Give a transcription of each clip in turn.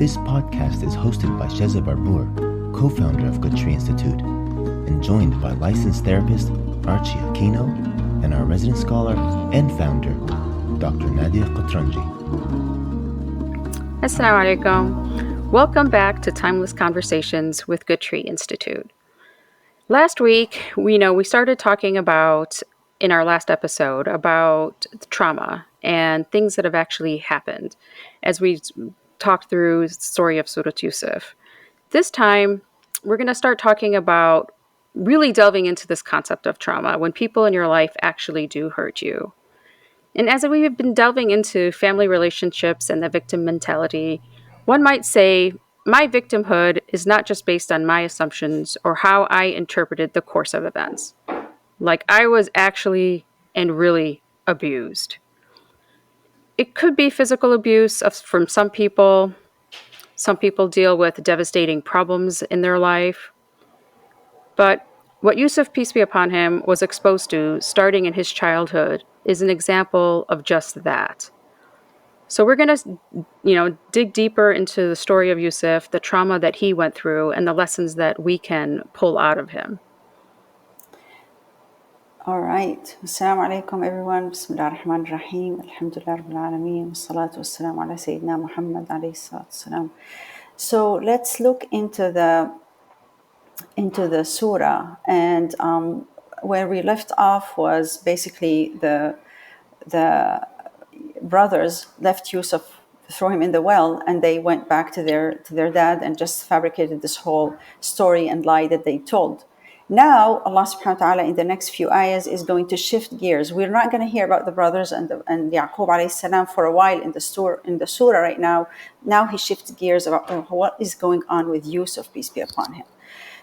This podcast is hosted by Sheza Barbour, co-founder of Good Tree Institute, and joined by licensed therapist Archie Aquino and our resident scholar and founder, Dr. Nadia Qatranji. Assalamu alaikum. Welcome back to Timeless Conversations with Good Tree Institute. Last week, we started talking about, in our last episode, about trauma and things that have actually happened as we talked through the story of Surah Yusuf. This time, we're going to start talking about really delving into this concept of trauma when people in your life actually do hurt you. And as we have been delving into family relationships and the victim mentality, one might say, my victimhood is not just based on my assumptions or how I interpreted the course of events. Like I was actually and really abused. It could be physical abuse from some people. Some people deal with devastating problems in their life. But what Yusuf, peace be upon him, was exposed to starting in his childhood is an example of just that. So we're going to, dig deeper into the story of Yusuf, the trauma that he went through, and the lessons that we can pull out of him. All right. Assalamu alaikum, everyone. Bismillah ar-Rahman ar-Rahim. Alhamdulillah Rabbil Alameen. Wassalatu wassalamu ala Sayyidina Muhammad alayhi salatu wassalam. So let's look into the surah, and where we left off was basically the brothers left Yusuf, threw him in the well, and they went back to their dad and just fabricated this whole story and lie that they told. Now, Allah subhanahu wa ta'ala in the next few ayahs is going to shift gears. We're not going to hear about the brothers and Yaqub alayhi salam for a while in the surah right now. Now he shifts gears about what is going on with Yusuf, peace be upon him.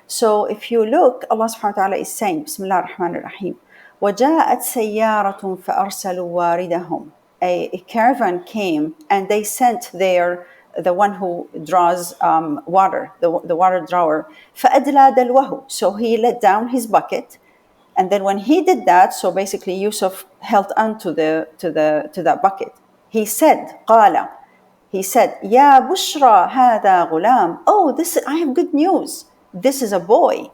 So if you look, Allah subhanahu wa ta'ala is saying, Bismillah ar-Rahman ar-Rahim, وَجَاءَتْ سَيَّارَةٌ فَأَرْسَلُوا وَارِدَهُمْ. A caravan came and they sent the one who draws water, the water drawer, فَأَدْلَى دَلْوَهُ. So he let down his bucket, and then when he did that, so basically Yusuf held on to that bucket. He said, قَالَ. He said, يَا بُشْرَى هَذَا غُلَامٌ. Oh, I have good news. This is a boy.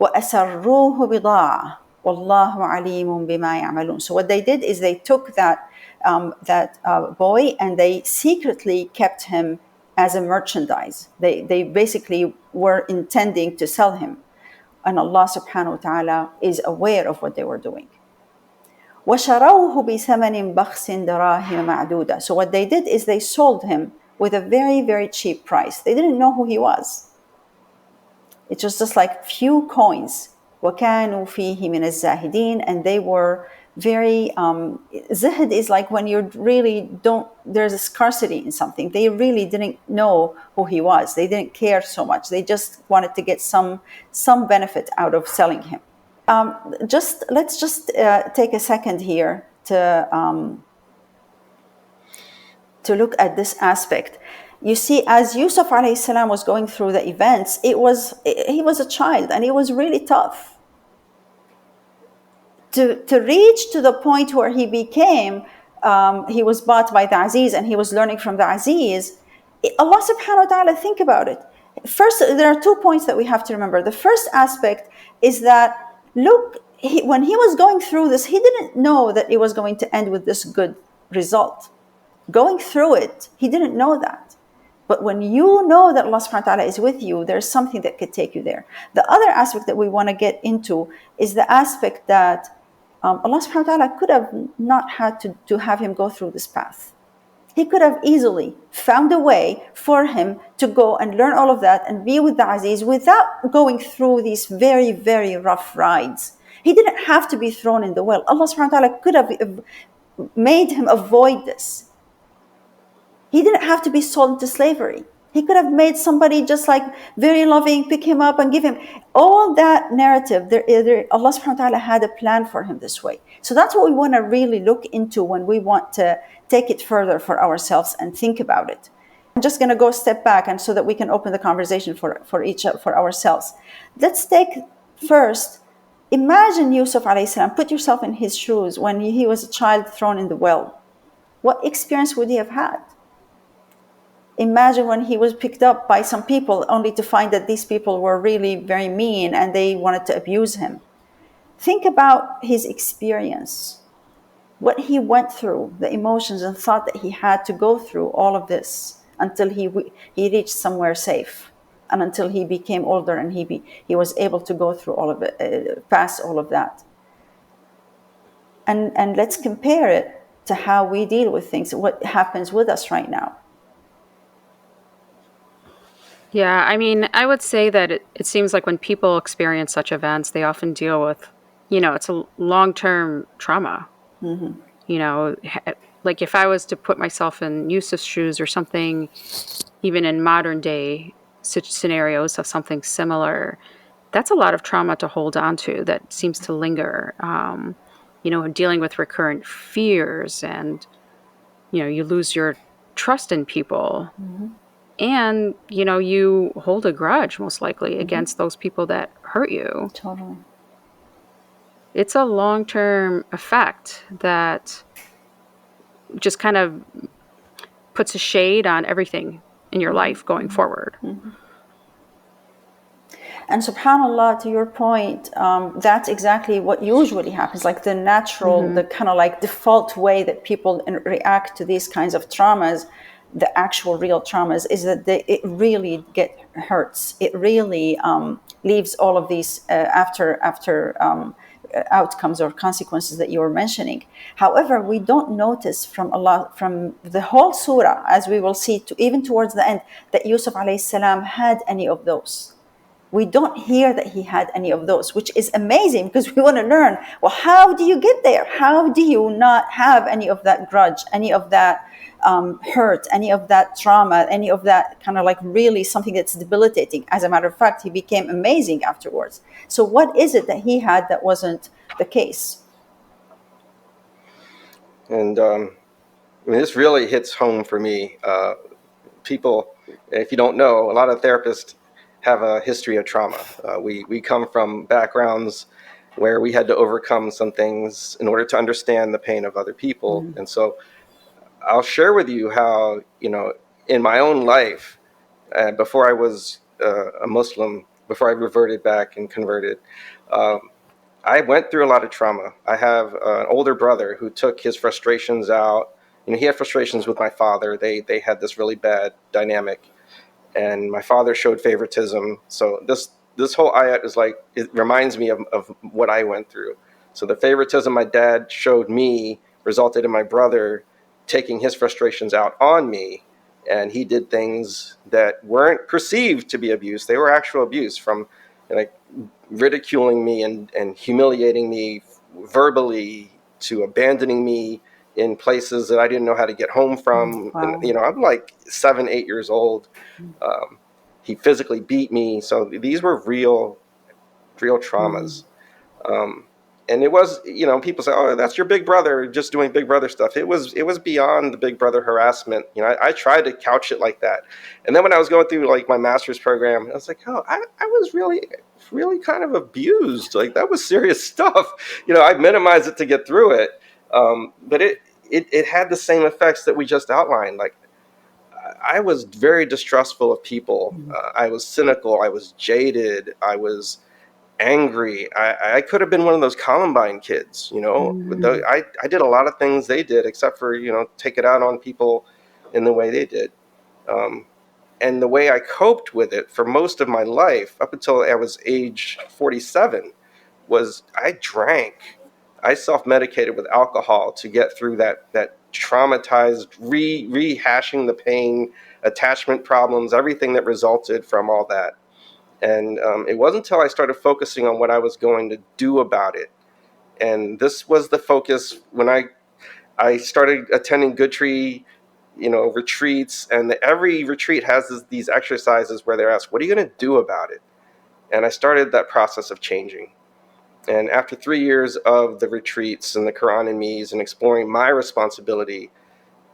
وَأَسَرُّوهُ بِضَاعَةً وَاللَّهُ عَلِيمٌ بِمَا يَعْمَلُونَ. So what they did is they took that boy and they secretly kept him as a merchandise. They basically were intending to sell him. And Allah subhanahu wa ta'ala is aware of what they were doing. وَشَرَوْهُ بِثَمَنٍ بَخْسٍ دَرَاهِمَ مَعْدُودَةٍ. So what they did is they sold him with a very, very cheap price. They didn't know who he was. It was just like few coins. وَكَانُوا فِيهِ مِنَ الزَّاهِدِينَ. And they were very, zahid is like when you really there's a scarcity in something. They really didn't know who he was. They didn't care so much. They just wanted to get some benefit out of selling him. Let's just take a second here to look at this aspect. You see, as Yusuf alayhi salam was going through the events, he was a child and it was really tough. To reach to the point where he became, he was bought by the Aziz and he was learning from the Aziz. Allah subhanahu wa ta'ala, think about it. First, there are 2 points that we have to remember. The first aspect is that, look, when he was going through this, he didn't know that it was going to end with this good result. Going through it, he didn't know that. But when you know that Allah subhanahu wa ta'ala is with you, there's something that could take you there. The other aspect that we want to get into is the aspect that Allah subhanahu wa ta'ala could have not had to have him go through this path. He could have easily found a way for him to go and learn all of that and be with the Aziz without going through these very, very rough rides. He didn't have to be thrown in the well. Allah subhanahu wa ta'ala could have made him avoid this. He didn't have to be sold into slavery. He could have made somebody just like very loving, pick him up and give him all that narrative. Allah subhanahu wa ta'ala had a plan for him this way. So that's what we want to really look into when we want to take it further for ourselves and think about it. I'm just going to go a step back and so that we can open the conversation for ourselves. Let's take first, imagine Yusuf alayhi salam, put yourself in his shoes when he was a child thrown in the well. What experience would he have had? Imagine when he was picked up by some people only to find that these people were really very mean and they wanted to abuse him. Think about his experience, what he went through, the emotions and thought that he had to go through all of this until he reached somewhere safe, and until he became older and he was able to go through all of it, past all of that. And let's compare it to how we deal with things, what happens with us right now. Yeah, I mean, I would say that it seems like when people experience such events, they often deal with, it's a long-term trauma. Like if I was to put myself in Yusuf's shoes or something, even in modern day scenarios of something similar, that's a lot of trauma to hold on to that seems to linger. Dealing with recurrent fears, and, you lose your trust in people. And, you hold a grudge most likely against those people that hurt you. Totally. It's a long-term effect that just kind of puts a shade on everything in your life going forward. And subhanAllah, to your point, that's exactly what usually happens. Like the natural, the kind of like default way that people react to these kinds of traumas, the actual real traumas, is that it really hurts. It really leaves all of these after outcomes or consequences that you were mentioning. However, we don't notice from the whole surah, as we will see, even towards the end, that Yusuf alayhi salam had any of those. We don't hear that he had any of those, which is amazing, because we want to learn, well, how do you get there? How do you not have any of that grudge, any of that hurt, any of that trauma, any of that kind of like really something that's debilitating? As a matter of fact, he became amazing afterwards. So what is it that he had that wasn't the case? And I mean, this really hits home for me. People, if you don't know, a lot of therapists have a history of trauma. We come from backgrounds where we had to overcome some things in order to understand the pain of other people. And so I'll share with you how, in my own life, before I was a Muslim, before I reverted back and converted, I went through a lot of trauma. I have an older brother who took his frustrations out. He had frustrations with my father. They had this really bad dynamic, and my father showed favoritism. So this whole ayat is like, it reminds me of what I went through. So the favoritism my dad showed me resulted in my brother taking his frustrations out on me, and he did things that weren't perceived to be abuse. They were actual abuse, from like ridiculing me and humiliating me verbally, to abandoning me in places that I didn't know how to get home from. Wow. And, I'm like 7, 8 years old. He physically beat me. So these were real traumas. And it was, people say, oh, that's your big brother just doing big brother stuff. It was beyond the big brother harassment. I tried to couch it like that. And then when I was going through like my master's program, I was like, oh, I was really kind of abused. Like, that was serious stuff. I minimized it to get through it. But it had the same effects that we just outlined. Like, I was very distrustful of people. I was cynical. I was jaded. I was angry. I could have been one of those Columbine kids, I did a lot of things they did, except for, take it out on people in the way they did. And the way I coped with it for most of my life, up until I was age 47, was I drank. I self-medicated with alcohol to get through that traumatized, rehashing the pain, attachment problems, everything that resulted from all that. And it wasn't until I started focusing on what I was going to do about it. And this was the focus when I started attending Good Tree, retreats. And every retreat has these exercises where they're asked, what are you going to do about it? And I started that process of changing. And after 3 years of the retreats and the Quran and Me's and exploring my responsibility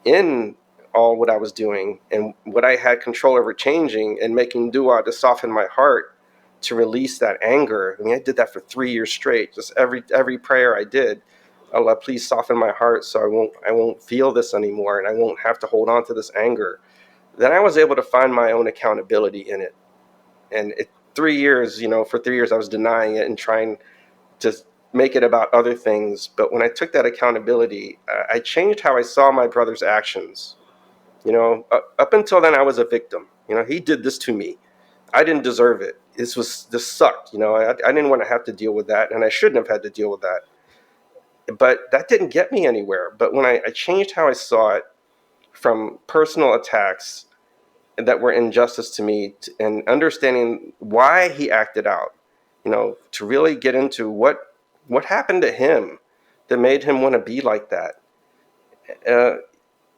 in all what I was doing and what I had control over changing, and making dua to soften my heart, to release that anger. I mean, I did that for 3 years straight. Just every prayer I did, Allah, please soften my heart so I won't feel this anymore, and I won't have to hold on to this anger. then I was able to find my own accountability in it. And 3 years, for 3 years I was denying it and trying to make it about other things. But when I took that accountability, I changed how I saw my brother's actions. Up until then, I was a victim. He did this to me. I didn't deserve it. This sucked. I didn't want to have to deal with that, and I shouldn't have had to deal with that. But that didn't get me anywhere. But when I changed how I saw it from personal attacks that were injustice to me, and understanding why he acted out, to really get into what happened to him that made him want to be like that.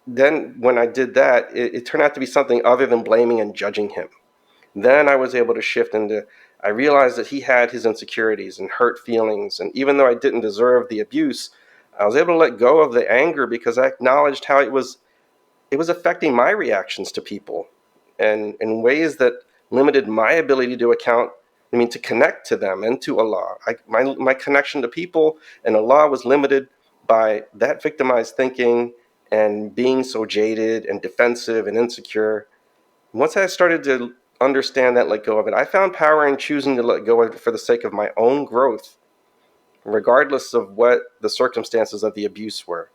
Then when I did that, it turned out to be something other than blaming and judging him. Then I was able to shift into, I realized that he had his insecurities and hurt feelings. And even though I didn't deserve the abuse, I was able to let go of the anger because I acknowledged how it was affecting my reactions to people, and in ways that limited my ability to to connect to them and to Allah. My connection to people and Allah was limited by that victimized thinking and being so jaded and defensive and insecure. Once I started to understand that, let go of it, I found power in choosing to let go of it for the sake of my own growth, regardless of what the circumstances of the abuse were.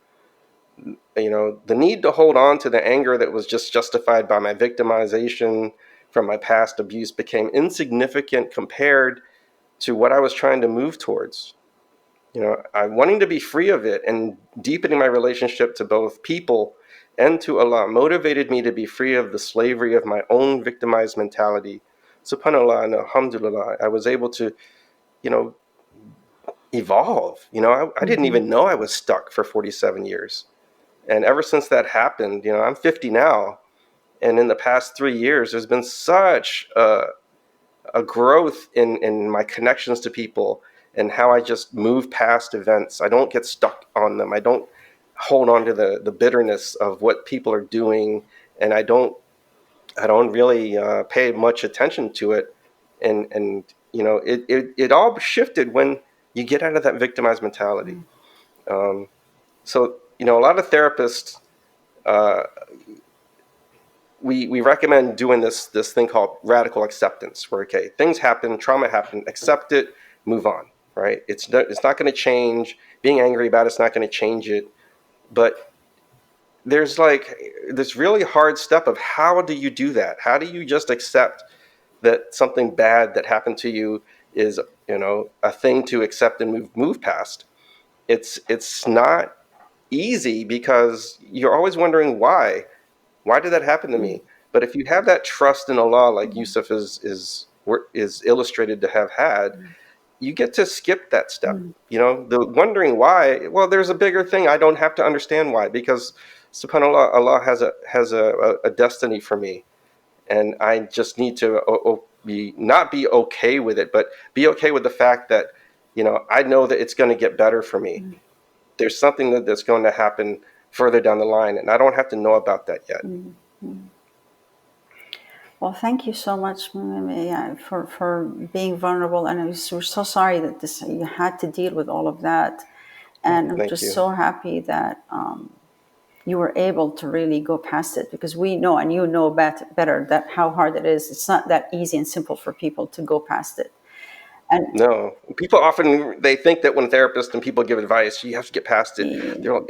The need to hold on to the anger that was just justified by my victimization from my past abuse became insignificant compared to what I was trying to move towards. I wanting to be free of it and deepening my relationship to both people and to Allah motivated me to be free of the slavery of my own victimized mentality. SubhanAllah and Alhamdulillah, I was able to, evolve. I didn't even know I was stuck for 47 years. And ever since that happened, I'm 50 now. And in the past 3 years, there's been such a growth in my connections to people and how I just move past events. I don't get stuck on them. I don't hold on to the bitterness of what people are doing. And I don't really pay much attention to it. And it all shifted when you get out of that victimized mentality. So, a lot of therapists, we recommend doing this thing called radical acceptance, where, okay, things happen, trauma happened, accept it, move on, right? It's not going to change. Being angry about it's not going to change it. But there's this really hard step of how do you do that? How do you just accept that something bad that happened to you is, a thing to accept and move past? It's not easy because you're always wondering why. Why did that happen to me? But if you have that trust in Allah, like Yusuf is illustrated to have had, you get to skip that step. The wondering why. Well, there's a bigger thing. I don't have to understand why, because SubhanAllah, Allah has a destiny for me, and I just need to not be okay with it, but be okay with the fact that I know that it's going to get better for me. There's something that's going to happen further down the line, and I don't have to know about that yet. Well, thank you so much for being vulnerable, and we're so sorry that you had to deal with all of that, and I'm just so happy that you were able to really go past it, because we know, and you know better, that how hard it is. It's not that easy and simple for people to go past it. And no, people often, they think that when therapists and people give advice, you have to get past it.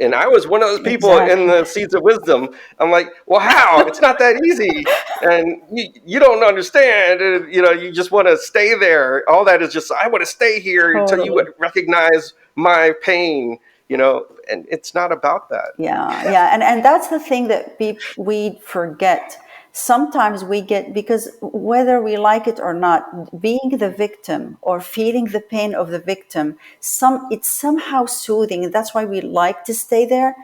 And I was one of those people in the Seeds of Wisdom. I'm like, well, how? It's not that easy. And you don't understand. You just want to stay there. All that is just, I want to stay here until you recognize my pain, and it's not about that. Yeah. And that's the thing that we forget. Sometimes we get, because whether we like it or not, being the victim or feeling the pain of the victim, it's somehow soothing. And that's why we like to stay there.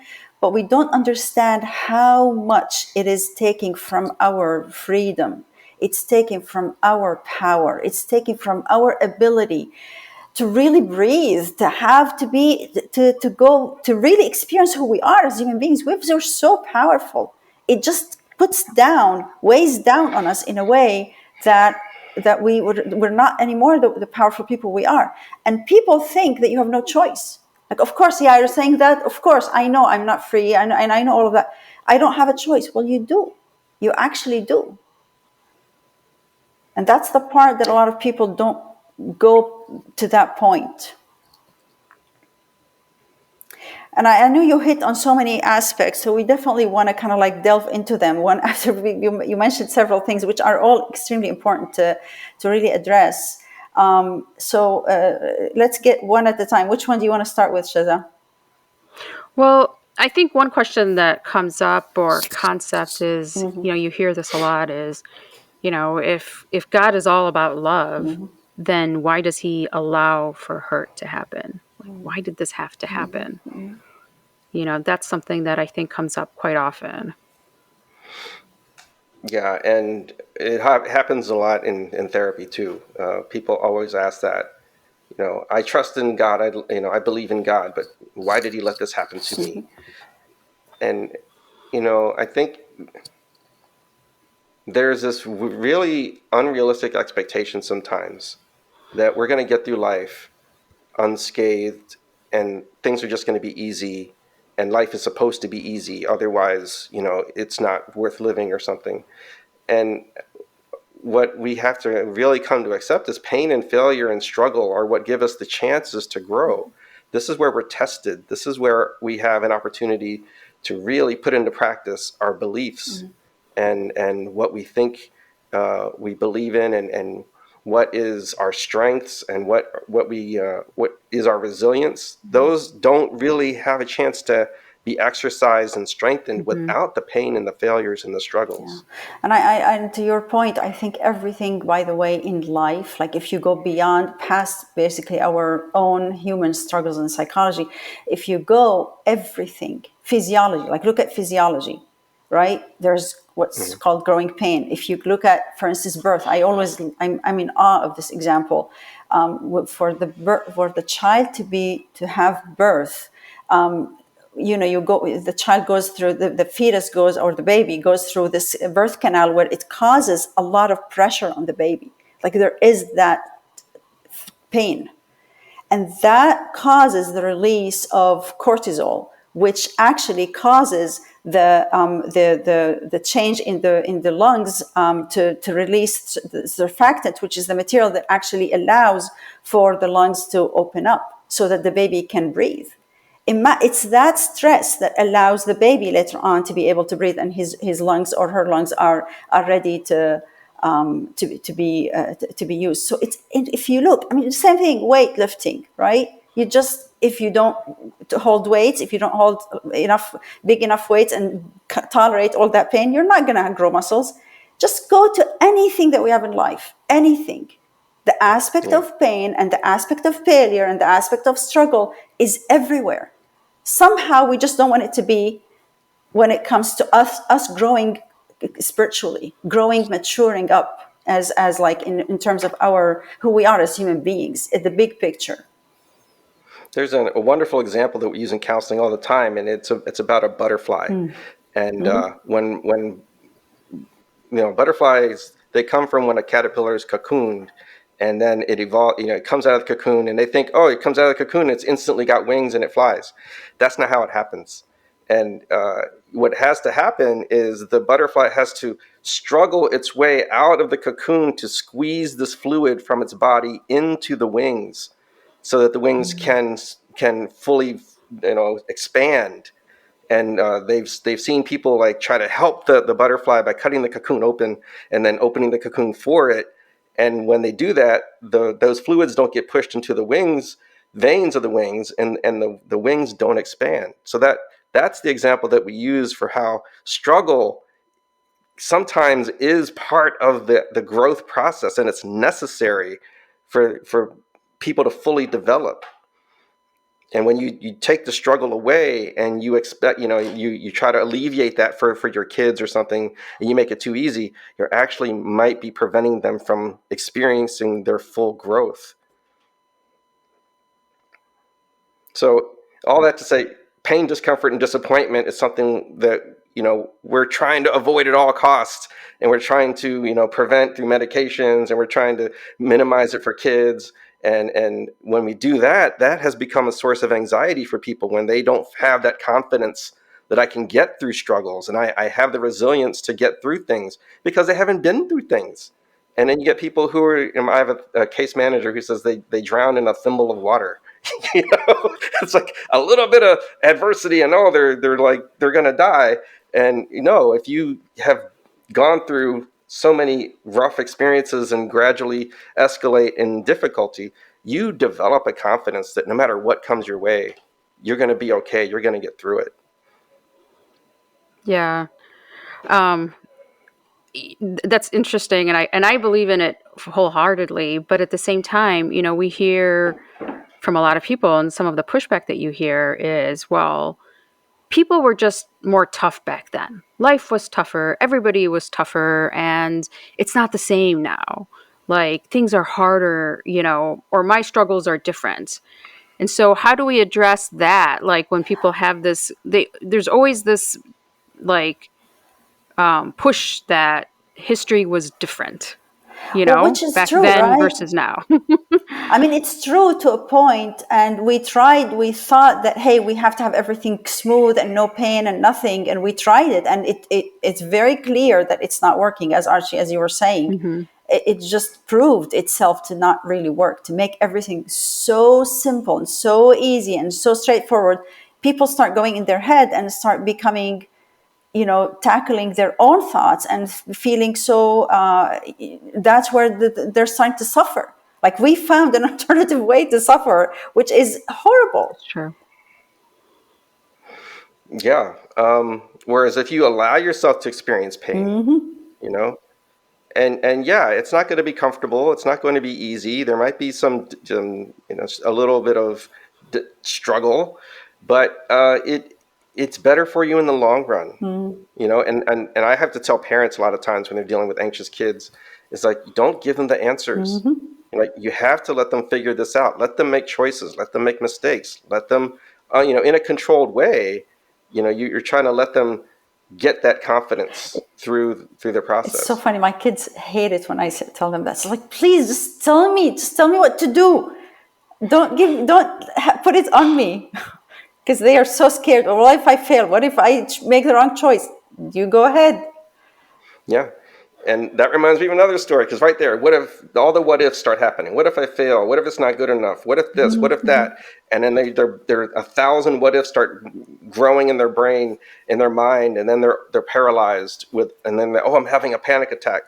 But we don't understand how much it is taking from our freedom. It's taking from our power. It's taking from our ability to really breathe, to have to be, to go, to really experience who we are as human beings. We're so powerful. It just weighs down on us in a way that we're not anymore the powerful people we are. And people think that you have no choice. Like, of course, you're saying that. Of course, I know I'm not free, and I know all of that. I don't have a choice. Well, you do. You actually do. And that's the part that a lot of people don't go to that point. And I know you hit on so many aspects, so we definitely want to kind of like delve into them one after. You mentioned several things which are all extremely important to really address. So let's get one at a time. Which one do you want to start with, Shaza? Well, I think one question that comes up or concept is, you hear this a lot is, if God is all about love, then why does he allow for hurt to happen? Like, why did this have to happen? That's something that I think comes up quite often. Yeah, and it happens a lot in therapy too. People always ask that. I trust in God. I believe in God, but why did he let this happen to me? And I think there's this really unrealistic expectation sometimes that we're going to get through life unscathed and things are just going to be easy and life is supposed to be easy. Otherwise, it's not worth living or something. And what we have to really come to accept is pain and failure and struggle are what give us the chances to grow. This is where we're tested. This is where we have an opportunity to really put into practice our beliefs and what we think we believe in, and what is our strengths and what is our resilience. Those don't really have a chance to be exercised and strengthened without the pain and the failures and the struggles. And and to your point, I think everything, by the way, in life, like if you go beyond past basically our own human struggles and psychology, if you go everything, physiology, like look at physiology, right? There's what's called growing pain. If you look at, for instance, birth, I'm in awe of this example. For the child to have birth, the child goes through, the fetus goes, or the baby goes through this birth canal where it causes a lot of pressure on the baby. Like there is that pain. And that causes the release of cortisol, which actually causes the change in the lungs to release the surfactant, which is the material that actually allows for the lungs to open up so that the baby can breathe. It's that stress that allows the baby later on to be able to breathe, and his lungs or her lungs are ready to be used. So if you look, same thing, weightlifting, right? If you don't hold weights, if you don't hold big enough weights and tolerate all that pain, you're not going to grow muscles. Just go to anything that we have in life, anything. The aspect of pain and the aspect of failure and the aspect of struggle is everywhere. Somehow we just don't want it to be when it comes to us growing spiritually, growing, maturing up as like in terms of who we are as human beings, in the big picture. There's a wonderful example that we use in counseling all the time, and it's about a butterfly. And when butterflies, they come from when a caterpillar is cocooned, and then it evolves. It comes out of the cocoon, and they think, oh, it comes out of the cocoon, it's instantly got wings and it flies. That's not how it happens. And what has to happen is the butterfly has to struggle its way out of the cocoon to squeeze this fluid from its body into the wings, so that the wings can fully expand. And they've seen people like try to help the butterfly by cutting the cocoon open and then opening the cocoon for it. And when they do that, those fluids don't get pushed into the veins of the wings, and the wings don't expand. So that's the example that we use for how struggle sometimes is part of the growth process, and it's necessary for people to fully develop. And when you take the struggle away and you expect, you try to alleviate that for your kids or something, and you make it too easy, you actually might be preventing them from experiencing their full growth. So all that to say, pain, discomfort, and disappointment is something that, we're trying to avoid at all costs. And we're trying to, prevent through medications, and we're trying to minimize it for kids. And when we do that, that has become a source of anxiety for people when they don't have that confidence that I can get through struggles, and I have the resilience to get through things because they haven't been through things. And then you get people who are, I have a case manager who says they drown in a thimble of water. It's like a little bit of adversity and they're going to die. And if you have gone through so many rough experiences and gradually escalate in difficulty, you develop a confidence that no matter what comes your way, you're going to be okay. You're going to get through it. Yeah. That's interesting, and I believe in it wholeheartedly. But at the same time, we hear from a lot of people, and some of the pushback that you hear is, well, people were just more tough back then. Life was tougher. Everybody was tougher, and it's not the same now. Like, things are harder, or my struggles are different. And so, how do we address that? Like, when people have this, there's always this like push that history was different, Well, which is back true, then right? versus now. I mean, it's true to a point, and we thought that, hey, we have to have everything smooth and no pain and nothing, and we tried it, and it's very clear that it's not working, as Archie, as you were saying. Mm-hmm. It just proved itself to not really work, to make everything so simple and so easy and so straightforward. People start going in their head and start becoming, tackling their own thoughts and feeling so, that's where they're starting to suffer. Like, we found an alternative way to suffer, which is horrible. Sure. Yeah. Whereas if you allow yourself to experience pain, and yeah, it's not going to be comfortable. It's not going to be easy. There might be some a little bit of struggle, but it's better for you in the long run. And I have to tell parents a lot of times when they're dealing with anxious kids, it's like, don't give them the answers. Like, you have to let them figure this out. Let them make choices. Let them make mistakes. Let them, in a controlled way. You're trying to let them get that confidence through the process. It's so funny. My kids hate it when I tell them that. It's like, please, just tell me what to do. Don't put it on me, because they are so scared. Or, what if I fail? What if I make the wrong choice? You go ahead. Yeah. And that reminds me of another story, because right there, what if all the what ifs start happening? What if I fail? What if it's not good enough? What if this? What if that? And then there 1,000 what ifs start growing in their brain, in their mind, and then they're paralyzed and then I'm having a panic attack,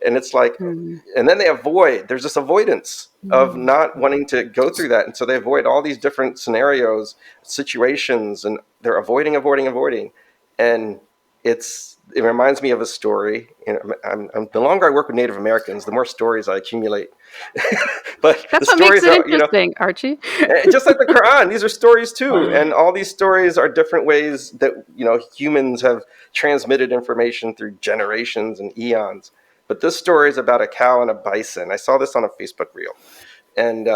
and it's like, and then there's this avoidance of not wanting to go through that, and so they avoid all these different scenarios, situations, and they're avoiding, and it reminds me of a story. The longer I work with Native Americans, the more stories I accumulate. But That's the what stories makes it are, interesting, Archie. just like the Quran, these are stories too. And all these stories are different ways that, humans have transmitted information through generations and eons. But this story is about a cow and a bison. I saw this on a Facebook reel. And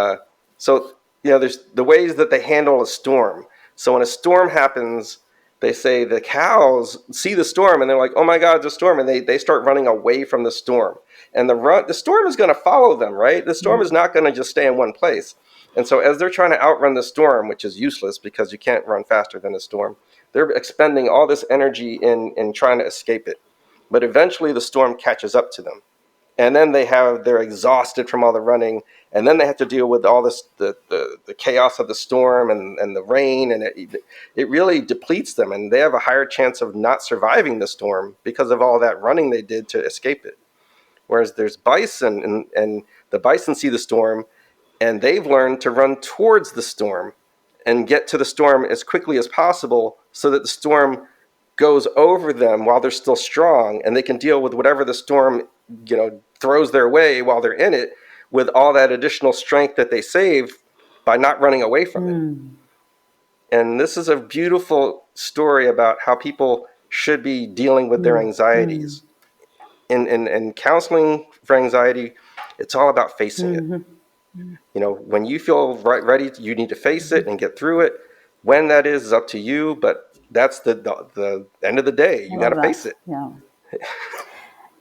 so, there's the ways that they handle a storm. So when a storm happens, they say the cows see the storm and they're like, oh my God, it's a storm. And they start running away from the storm. And the storm is going to follow them, right? The storm is not going to just stay in one place. And so as they're trying to outrun the storm, which is useless because you can't run faster than a storm, they're expending all this energy in trying to escape it. But eventually the storm catches up to them. And then they're exhausted from all the running, and then they have to deal with all this the chaos of the storm and the rain, and it really depletes them, and they have a higher chance of not surviving the storm because of all that running they did to escape it. Whereas there's bison, and the bison see the storm, and they've learned to run towards the storm and get to the storm as quickly as possible so that the storm goes over them while they're still strong, and they can deal with whatever the storm throws their way while they're in it, with all that additional strength that they save by not running away from it. And this is a beautiful story about how people should be dealing with their anxieties. In counseling for anxiety, it's all about facing it. When you feel ready, you need to face it and get through it. When that is up to you, but that's the end of the day. You got to face it. Yeah.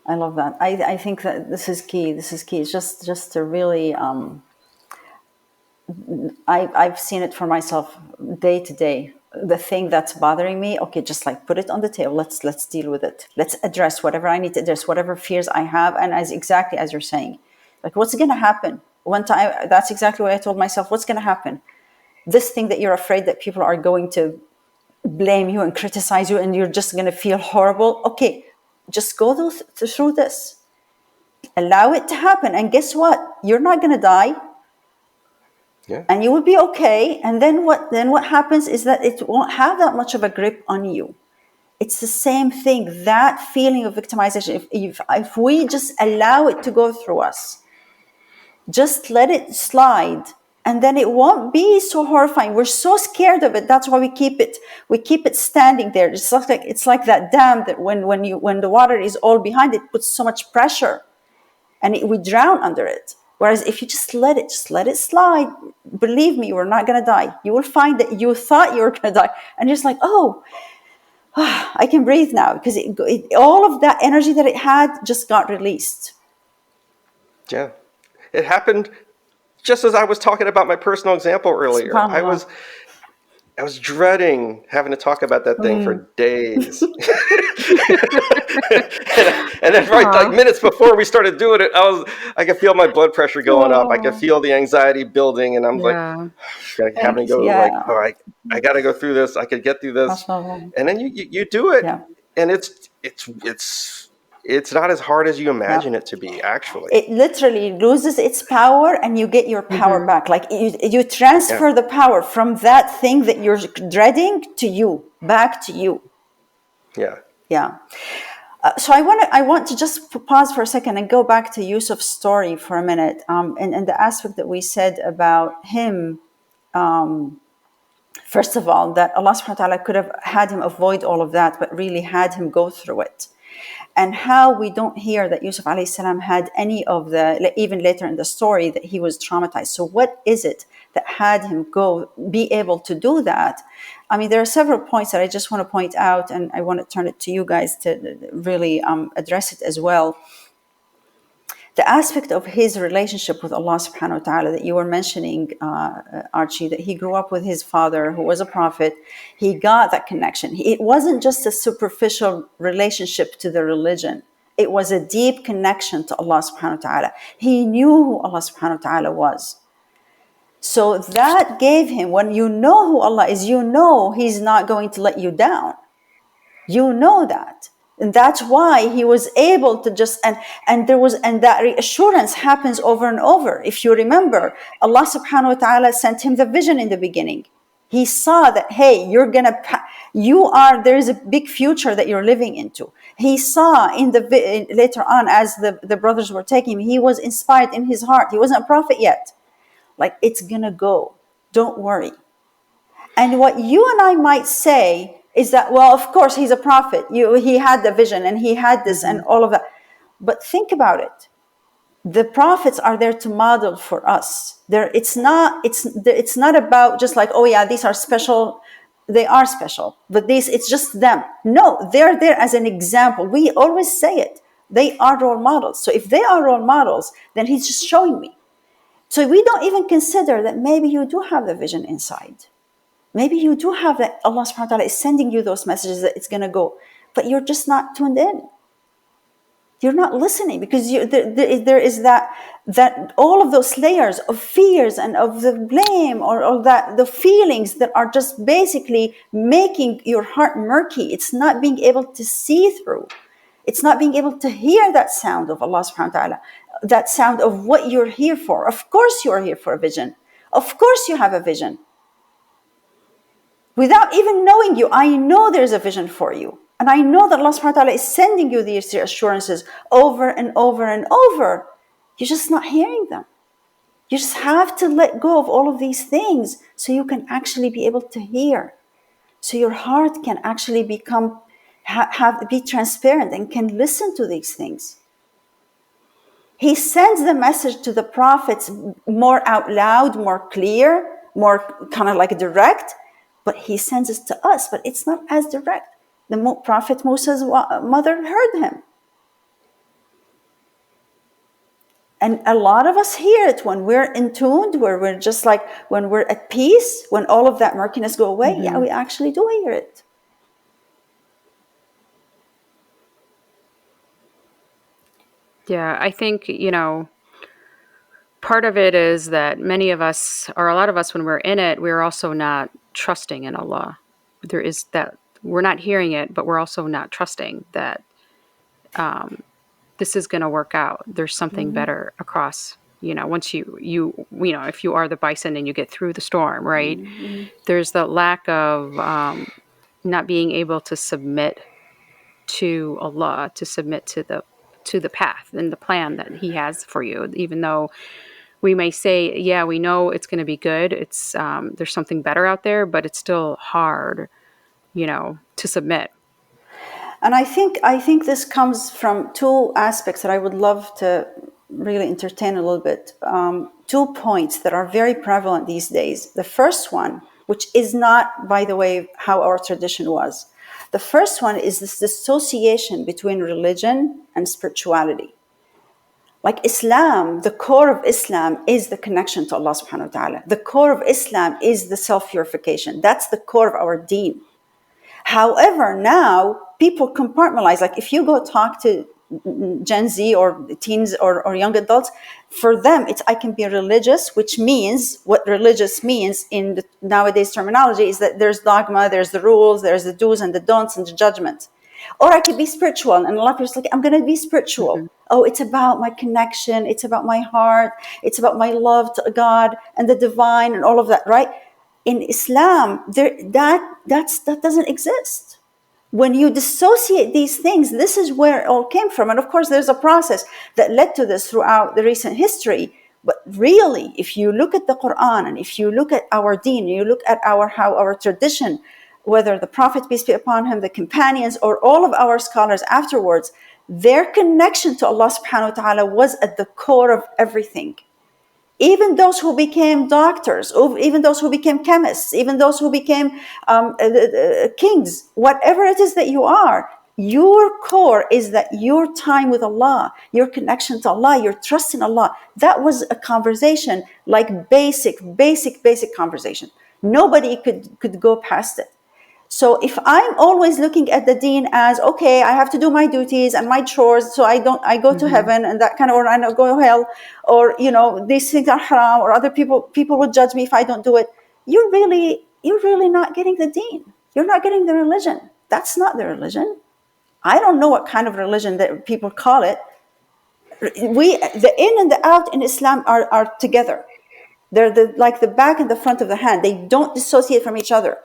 I love that. I think that this is key. It's just to really, I've seen it for myself day to day. the thing that's bothering me, okay, just like put it on the table. Let's deal with it. Let's address whatever I need to address, whatever fears I have. And as exactly as you're saying, like, what's going to happen? One time, that's exactly what I told myself. What's going to happen? This thing that you're afraid that people are going to blame you and criticize you and you're just going to feel horrible. Okay, just go through this. Allow it to happen. And guess what? You're not going to die. Yeah. And you will be okay. And then what happens is that it won't have that much of a grip on you. It's the same thing, that feeling of victimization. If we just allow it to go through us, just let it slide, and then it won't be so horrifying. We're so scared of it. That's why we keep it standing there. It's like that dam that when the water is all behind it, puts so much pressure, and we drown under it. Whereas if you just let it slide, believe me, we're not going to die. You will find that you thought you were going to die, and you're just like, oh, I can breathe now, because all of that energy that it had just got released. Yeah. It happened just as I was talking about my personal example earlier. I was dreading having to talk about that thing for days. and then right like minutes before we started doing it, I could feel my blood pressure going up. I could feel the anxiety building, and I'm like having to go like, all right, I got to go through this. I could get through this. And then you do it, and it's not as hard as you imagine it to be, actually. It literally loses its power, and you get your power back. Like you transfer the power from that thing that you're dreading to you, back to you. Yeah. So I want to just pause for a second and go back to Yusuf's story for a minute, and the aspect that we said about him. First of all, that Allah subhanahu wa ta'ala could have had him avoid all of that, but really had him go through it. And how we don't hear that Yusuf alayhi salam had any of even later in the story, that he was traumatized. So what is it that had him be able to do that? I mean, there are several points that I just want to point out, and I want to turn it to you guys to really address it as well. The aspect of his relationship with Allah subhanahu wa ta'ala that you were mentioning, Archie, that he grew up with his father who was a prophet. He got that connection. It wasn't just a superficial relationship to the religion. It was a deep connection to Allah subhanahu wa ta'ala. He knew who Allah subhanahu wa ta'ala was. So that gave him, when you know who Allah is, you know He's not going to let you down. You know that. And that's why he was able to just, and that reassurance happens over and over. If you remember, Allah subhanahu wa ta'ala sent him the vision in the beginning. He saw that, hey, there is a big future that you're living into. He saw later on, as the brothers were taking him, he was inspired in his heart. He wasn't a prophet yet. Like, it's gonna go. Don't worry. And what you and I might say is that, well, of course, he's a prophet. He had the vision and he had this and all of that. But think about it. The prophets are there to model for us. It's not about just like, oh yeah, these are special. They are special, but it's just them. No, they're there as an example. We always say it. They are role models. So if they are role models, then he's just showing me. So we don't even consider that maybe you do have the vision inside. Maybe you do have that. Allah subhanahu wa ta'ala is sending you those messages that it's going to go, but you're just not tuned in. You're not listening, because there is that all of those layers of fears and of the blame or that the feelings that are just basically making your heart murky. It's not being able to see through. It's not being able to hear that sound of Allah subhanahu wa ta'ala, that sound of what you're here for. Of course you are here for a vision. Of course you have a vision. Without even knowing you, I know there's a vision for you. And I know that Allah subhanahu wa ta'ala is sending you these assurances over and over and over. You're just not hearing them. You just have to let go of all of these things so you can actually be able to hear. So your heart can actually be transparent and can listen to these things. He sends the message to the prophets more out loud, more clear, more kind of like direct. But he sends it to us, but it's not as direct. The Prophet Musa's mother heard him. And a lot of us hear it when we're in tuned, where we're just like, when we're at peace, when all of that murkiness go away, yeah, we actually do hear it. Yeah, I think, part of it is that many of us, or a lot of us, when we're in it, we're also not trusting in Allah. There is that, we're not hearing it, but we're also not trusting that this is going to work out. There's something better across, once if you are the bison and you get through the storm, right? There's the lack of not being able to submit to Allah, to submit to the path and the plan that He has for you, even though we may say, yeah, we know it's going to be good. It's there's something better out there, but it's still hard, to submit. And I think this comes from two aspects that I would love to really entertain a little bit. 2 points that are very prevalent these days. The first one, which is not, by the way, how our tradition was. The first one is this dissociation between religion and spirituality. Like Islam, the core of Islam is the connection to Allah subhanahu wa ta'ala. The core of Islam is the self-purification. That's the core of our deen. However, now people compartmentalize. Like if you go talk to Gen Z or teens or young adults, for them, it's I can be religious, which means what religious means in the nowadays terminology is that there's dogma, there's the rules, there's the do's and the don'ts and the judgment. Or I could be spiritual, and a lot of people are like, I'm going to be spiritual. Oh, it's about my connection, it's about my heart, it's about my love to God and the divine and all of that, right? In Islam, that doesn't exist. When you dissociate these things, this is where it all came from. And of course, there's a process that led to this throughout the recent history. But really, if you look at the Quran and if you look at our deen, you look at how our tradition, whether the Prophet, peace be upon him, the companions, or all of our scholars afterwards, their connection to Allah subhanahu wa ta'ala was at the core of everything. Even those who became doctors, even those who became chemists, even those who became kings, whatever it is that you are, your core is that your time with Allah, your connection to Allah, your trust in Allah. That was a conversation, like basic conversation. Nobody could go past it. So if I'm always looking at the deen as, okay, I have to do my duties and my chores, so I go to heaven and that kind of, or I don't go to hell, or, these things are haram, or other people will judge me if I don't do it. You're really not getting the deen. You're not getting the religion. That's not the religion. I don't know what kind of religion that people call it. The in and the out in Islam are together. They're like the back and the front of the hand. They don't dissociate from each other.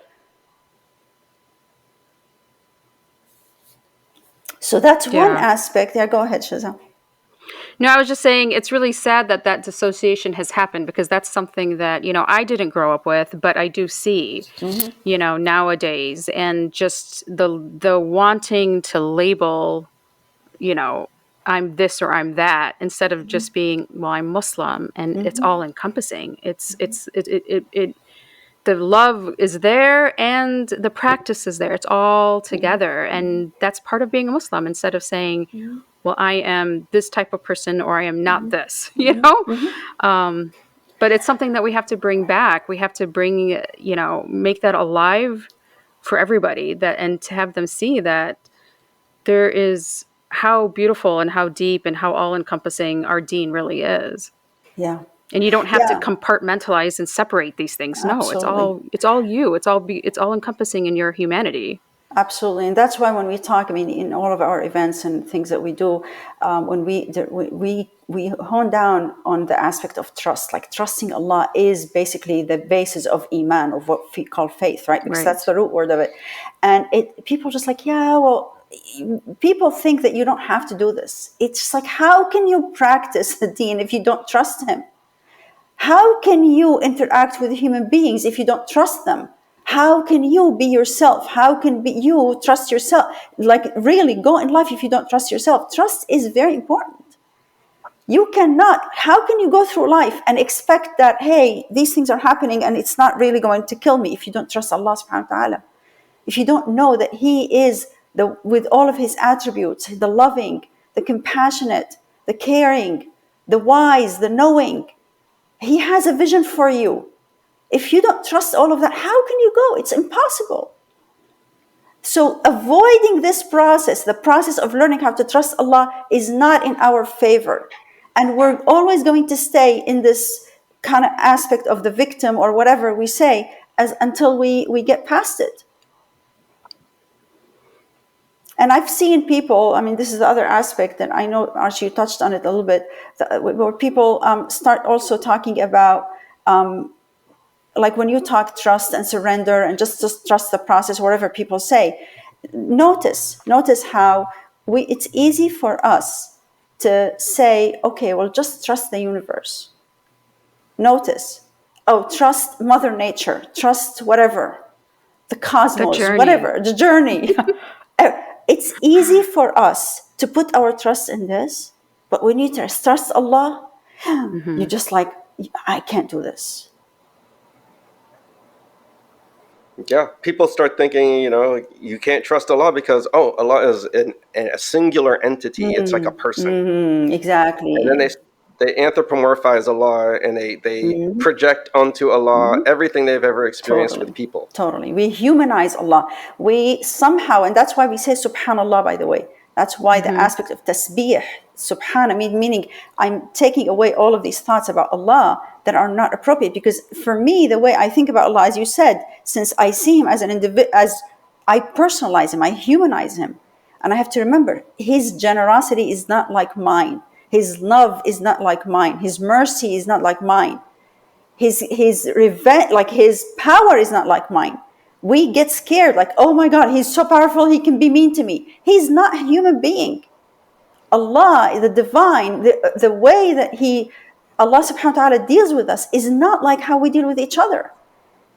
So that's one aspect. Yeah, go ahead, Shaza. No, I was just saying it's really sad that dissociation has happened, because that's something that, I didn't grow up with, but I do see, nowadays, and just the wanting to label, I'm this or I'm that, instead of just being, well, I'm Muslim, and it's all encompassing. The love is there and the practice is there. It's all together. And that's part of being a Muslim, instead of saying, well, I am this type of person or I am not this, But it's something that we have to bring back. We have to make that alive for everybody, and to have them see that there is how beautiful and how deep and how all encompassing our deen really is. Yeah. And you don't have to compartmentalize and separate these things. No, Absolutely. it's all you. It's all encompassing in your humanity. Absolutely, and that's why when we talk, in all of our events and things that we do, when we hone down on the aspect of trust. Like trusting Allah is basically the basis of iman, of what we call faith, right? Because that's the root word of it. And people just like, yeah, well, people think that you don't have to do this. It's just like, how can you practice the deen if you don't trust Him? How can you interact with human beings if you don't trust them? How can you be yourself? How can you trust yourself? Like really go in life if you don't trust yourself. Trust is very important. You cannot, how can you go through life and expect that, hey, these things are happening and it's not really going to kill me, if you don't trust Allah subhanahu wa ta'ala? If you don't know that He is with all of His attributes, the loving, the compassionate, the caring, the wise, the knowing. He has a vision for you. If you don't trust all of that, how can you go? It's impossible. So avoiding this process, the process of learning how to trust Allah, is not in our favor. And we're always going to stay in this kind of aspect of the victim or whatever we say until we get past it. And I've seen people, I mean, this is the other aspect, and I know, Archie, you touched on it a little bit, where people start also talking about, like when you talk trust and surrender and just trust the process, whatever people say, notice how it's easy for us to say, okay, well, just trust the universe. Notice, oh, trust Mother Nature, trust whatever, the cosmos, whatever, the journey. It's easy for us to put our trust in this, but when you trust Allah, you're just like, I can't do this. Yeah, people start thinking, you can't trust Allah because, Allah is a singular entity. It's like a person. Exactly. And then they anthropomorphize Allah, and they project onto Allah everything they've ever experienced with people. Totally. We humanize Allah. We somehow, and that's why we say subhanallah, by the way. That's why the aspect of tasbih, subhana, meaning I'm taking away all of these thoughts about Allah that are not appropriate. Because for me, the way I think about Allah, as you said, since I see Him as an individual, as I personalize Him, I humanize Him. And I have to remember, His generosity is not like mine. His love is not like mine. His mercy is not like mine. His revenge, like His power is not like mine. We get scared, like, oh my God, He's so powerful, He can be mean to me. He's not a human being. Allah, the divine, the way that Allah subhanahu wa ta'ala deals with us is not like how we deal with each other.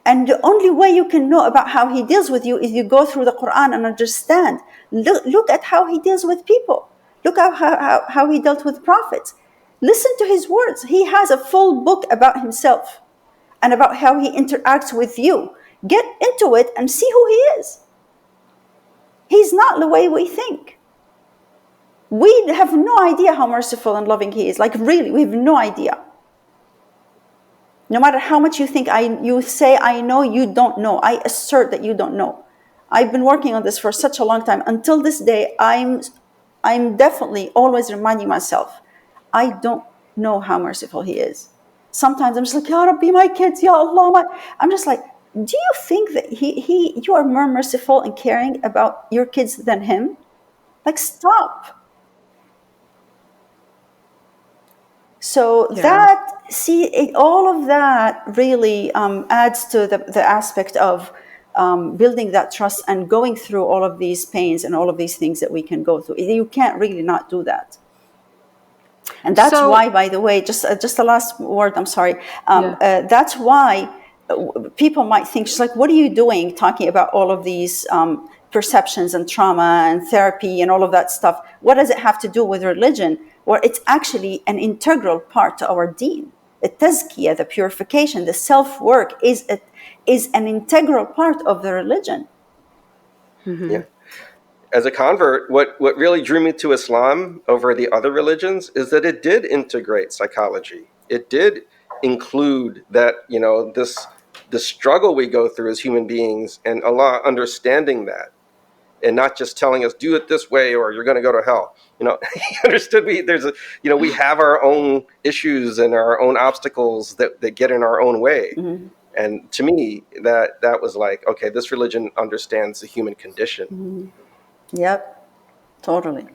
And the only way you can know about how He deals with you is you go through the Quran and understand. Look at how He deals with people. Look at how He dealt with prophets. Listen to His words. He has a full book about Himself and about how He interacts with you. Get into it and see who He is. He's not the way we think. We have no idea how merciful and loving He is. Like really, we have no idea. No matter how much you think you say, I know, you don't know. I assert that you don't know. I've been working on this for such a long time. Until this day, I'm definitely always reminding myself, I don't know how merciful He is. Sometimes I'm just like, Ya Rabbi, my kids, Ya Allah. I'm just like, do you think that you are more merciful and caring about your kids than Him? Like, stop. So all of that really adds to the aspect of building that trust and going through all of these pains and all of these things that we can go through. You can't really not do that. And that's why, by the way, just the last word, I'm sorry. That's why people might think, she's like, what are you doing talking about all of these perceptions and trauma and therapy and all of that stuff? What does it have to do with religion? Well, it's actually an integral part to our deen. The tazkiyah, the purification, the self-work is an integral part of the religion. Mm-hmm. Yeah. As a convert, what really drew me to Islam over the other religions is that it did integrate psychology. It did include that, the struggle we go through as human beings, and Allah understanding that, and not just telling us, do it this way or you're going to go to hell. He understood we have our own issues and our own obstacles that get in our own way. Mm-hmm. And to me, that was like, okay, this religion understands the human condition. Mm-hmm. Yep, totally.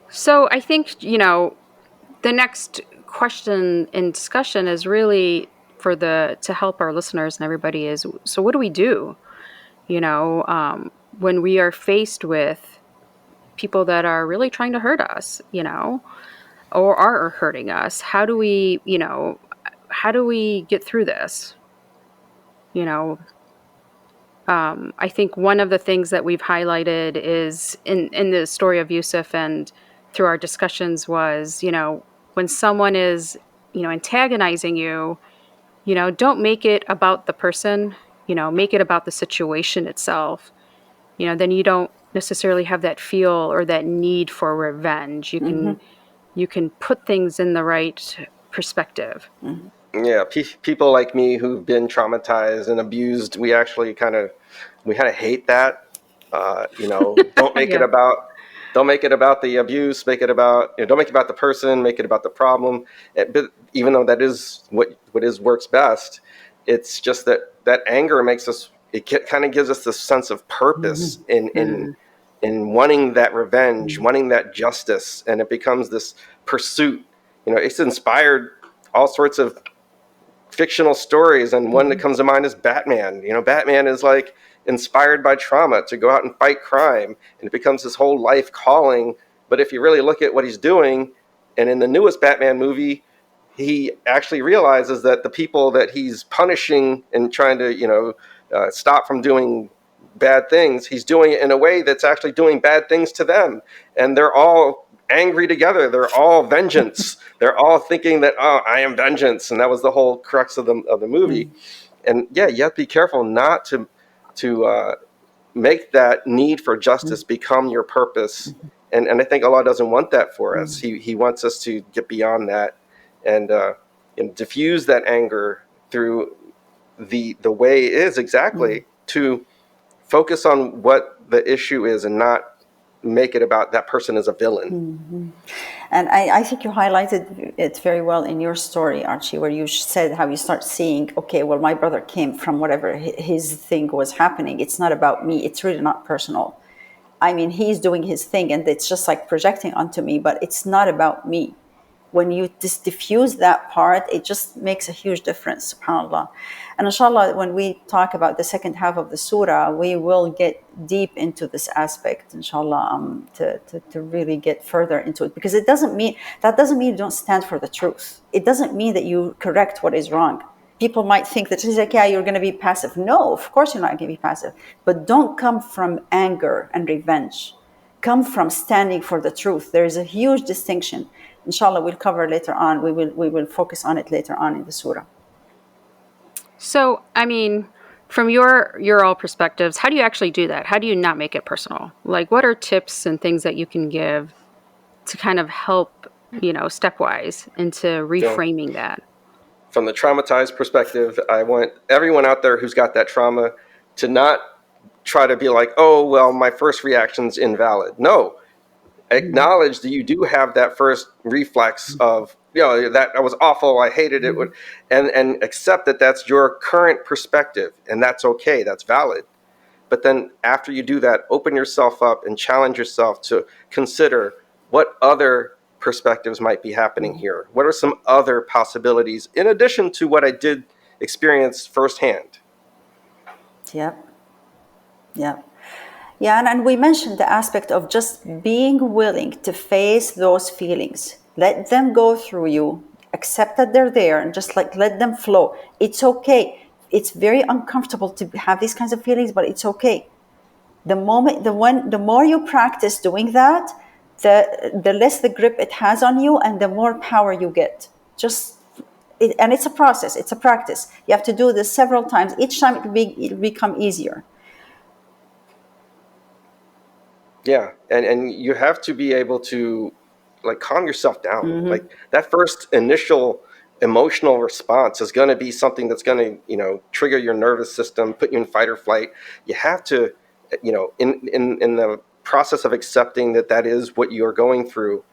So I think, the next question and discussion is really to help our listeners and everybody is, so what do we do, when we are faced with people that are really trying to hurt us, or are hurting us? How do we get through this? I think one of the things that we've highlighted is in the story of Yusuf and through our discussions was, when someone is, antagonizing you, don't make it about the person, make it about the situation itself. Then you don't necessarily have that feel or that need for revenge. You can you can put things in the right perspective. Yeah, people like me who've been traumatized and abused, we actually kind of hate that. Don't make it Yeah. about the abuse. Make it about, don't make it about the person. Make it about the problem. But even though that is what works best, it's just that anger makes us. It kind of gives us this sense of purpose in wanting that revenge, wanting that justice, and it becomes this pursuit. It's inspired all sorts of fictional stories, and one that comes to mind is Batman. Batman is like inspired by trauma to go out and fight crime, and it becomes his whole life calling. But if you really look at what he's doing, and in the newest Batman movie, he actually realizes that the people that he's punishing and trying to stop from doing bad things, he's doing it in a way that's actually doing bad things to them, and they're all angry together. They're all vengeance. They're all thinking that, oh, I am vengeance, and that was the whole crux of the movie. And yeah, you have to be careful not to make that need for justice become your purpose. And I think Allah doesn't want that for us. He wants us to get beyond that and diffuse that anger through the way it is exactly, to focus on what the issue is and not make it about that person as a villain. And I think you highlighted it very well in your story, Archie, where you said how you start seeing, okay, well, my brother came from whatever his thing was happening. It's not about me. It's really not personal. I mean, he's doing his thing and it's just like projecting onto me, but it's not about me. When you diffuse that part, it just makes a huge difference, subhanAllah. And inshallah, when we talk about the second half of the surah, we will get deep into this aspect, inshallah, to really get further into it. Because that doesn't mean you don't stand for the truth. It doesn't mean that you correct what is wrong. People might think that it's like, yeah, you're going to be passive. No, of course you're not going to be passive. But don't come from anger and revenge. Come from standing for the truth. There is a huge distinction. Inshallah, we'll cover later on. We will focus on it later on in the surah. So, I mean, from your all perspectives, how do you actually do that? How do you not make it personal? Like, what are tips and things that you can give to kind of help, stepwise into reframing that? From the traumatized perspective, I want everyone out there who's got that trauma to not try to be like, oh, well, my first reaction's invalid. No, acknowledge that you do have that first reflex of, that was awful, I hated it, and accept that that's your current perspective, and that's okay, that's valid. But then after you do that, open yourself up and challenge yourself to consider what other perspectives might be happening here. What are some other possibilities in addition to what I did experience firsthand? Yep. Yeah, and we mentioned the aspect of just being willing to face those feelings. Let them go through you, accept that they're there, and just let them flow. It's okay. It's very uncomfortable to have these kinds of feelings, but it's okay. The more you practice doing that, the less the grip it has on you, and the more power you get. And it's a process. It's a practice. You have to do this several times. Each time it'll become easier. Yeah, and you have to be able to calm yourself down. Like that first initial emotional response is going to be something that's going to trigger your nervous system, put you in fight or flight. You have to in the process of accepting that is what you're going through,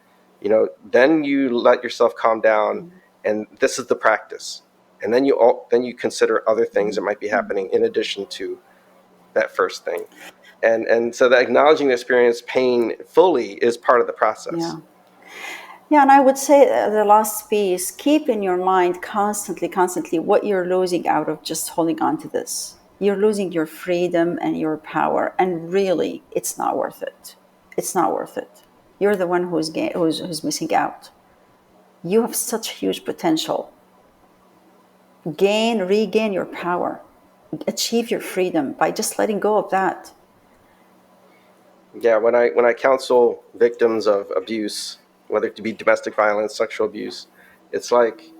then you let yourself calm down, and this is the practice. And then you consider other things that might be happening in addition to that first thing. And so that acknowledging the experience pain fully is part of the process. Yeah, and I would say the last piece, keep in your mind constantly what you're losing out of just holding on to this. You're losing your freedom and your power, and really, it's not worth it. It's not worth it. You're the one who's missing out. You have such huge potential. Regain your power. Achieve your freedom by just letting go of that. Yeah, when I counsel victims of abuse, whether it be domestic violence, sexual abuse, it's like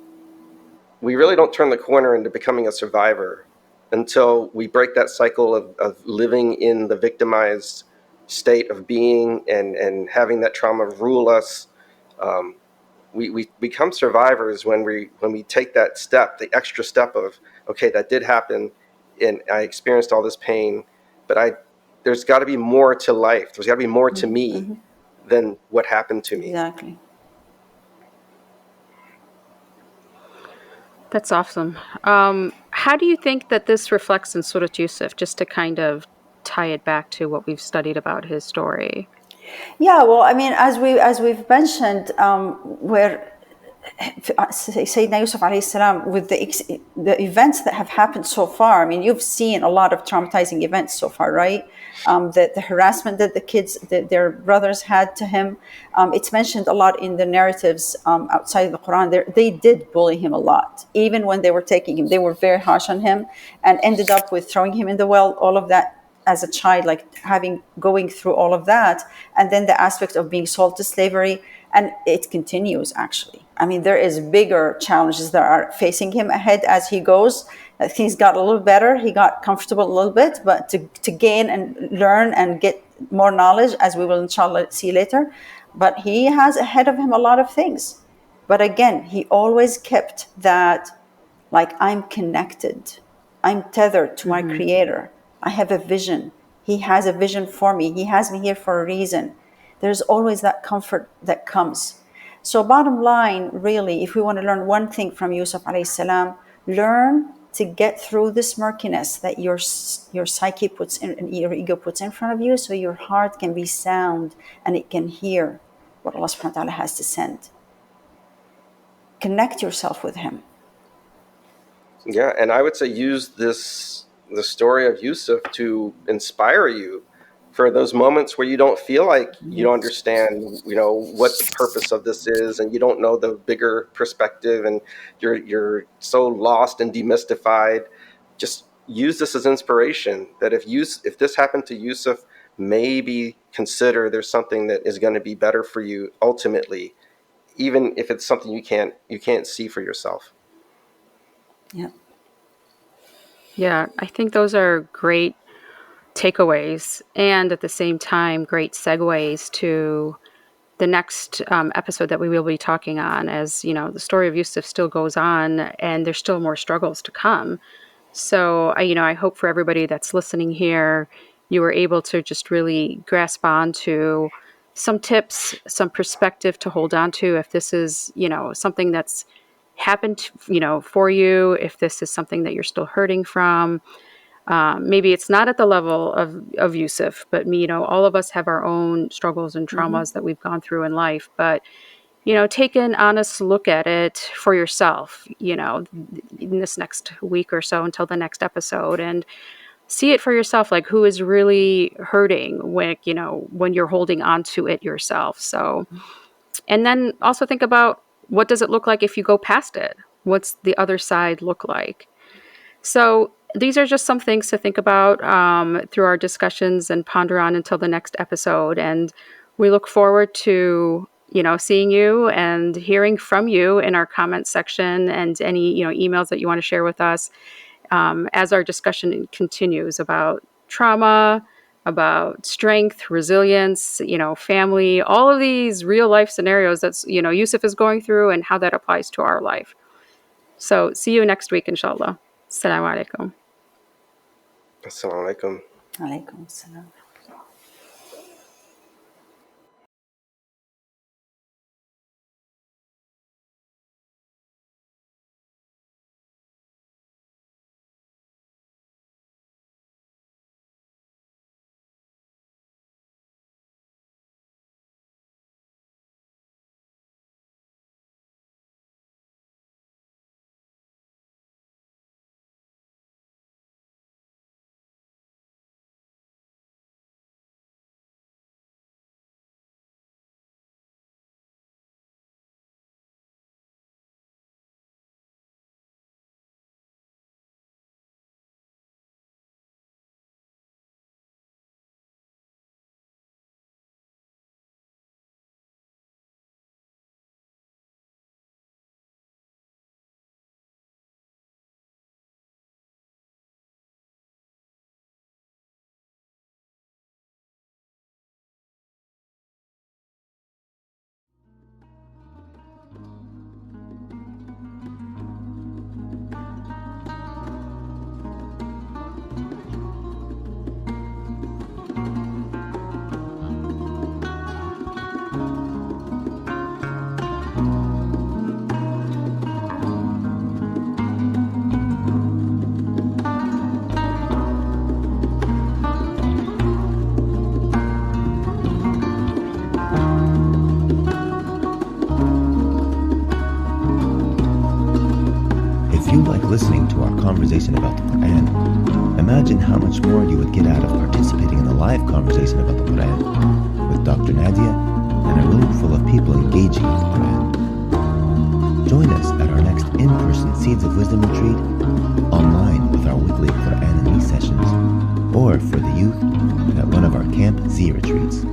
we really don't turn the corner into becoming a survivor until we break that cycle of living in the victimized state of being and having that trauma rule us. we become survivors when we take that step, the extra step of, okay, that did happen, and I experienced all this pain, but there's got to be more to life. There's got to be more to me than what happened to me. Exactly. That's awesome. How do you think that this reflects in Surat Yusuf, just to kind of tie it back to what we've studied about his story? Yeah, well, I mean, as we've mentioned, where Sayyidina Yusuf alayhi salam, with the events that have happened so far, I mean, you've seen a lot of traumatizing events so far, right? The harassment that the kids, their brothers had to him, it's mentioned a lot in the narratives outside of the Quran. They did bully him a lot. Even when they were taking him, they were very harsh on him and ended up with throwing him in the well, all of that as a child, like going through all of that. And then the aspect of being sold to slavery. And it continues, actually. I mean, there is bigger challenges that are facing him ahead as he goes. Things got a little better. He got comfortable a little bit, but to gain and learn and get more knowledge, as we will inshallah see later. But he has ahead of him a lot of things. But again, he always kept that, like, I'm connected. I'm tethered to my creator. I have a vision. He has a vision for me. He has me here for a reason. There's always that comfort that comes. So bottom line, really, if we want to learn one thing from Yusuf alayhi salam, learn to get through this murkiness that your psyche puts in, and your ego puts in front of you, so your heart can be sound and it can hear what Allah subhanahu wa ta'ala has to send. Connect yourself with him. Yeah, and I would say use the story of Yusuf to inspire you for those moments where you don't feel like you don't understand, what the purpose of this is, and you don't know the bigger perspective, and you're so lost and demystified. Just use this as inspiration. That if this happened to Yusuf, maybe consider there's something that is going to be better for you ultimately, even if it's something you can't see for yourself. Yeah. Yeah, I think those are great takeaways, and at the same time, great segues to the next episode that we will be talking on. As you know, the story of Yusuf still goes on, and there's still more struggles to come. So, I hope for everybody that's listening here, you were able to just really grasp on to some tips, some perspective to hold on to if this is, something that's happened, for you, if this is something that you're still hurting from. Maybe it's not at the level of Yusuf, but all of us have our own struggles and traumas that we've gone through in life. But take an honest look at it for yourself, in this next week or so until the next episode, and see it for yourself, like who is really hurting when you're holding on to it yourself. So, and then also think about, what does it look like if you go past it? What's the other side look like? So these are just some things to think about through our discussions and ponder on until the next episode. And we look forward to, seeing you and hearing from you in our comments section, and any, emails that you want to share with us as our discussion continues about trauma, about strength, resilience, family, all of these real life scenarios that's, Yusuf is going through, and how that applies to our life. So see you next week, inshallah. Assalamu alaikum. Assalamu alaikum. Alaikum assalam. like listening to our conversation about the Quran, imagine how much more you would get out of participating in a live conversation about the Quran with Dr. Nadia and a room full of people engaging with the Quran. Join us at our next in-person Seeds of Wisdom retreat, online with our weekly Quran and Me sessions, or for the youth at one of our Camp Z retreats.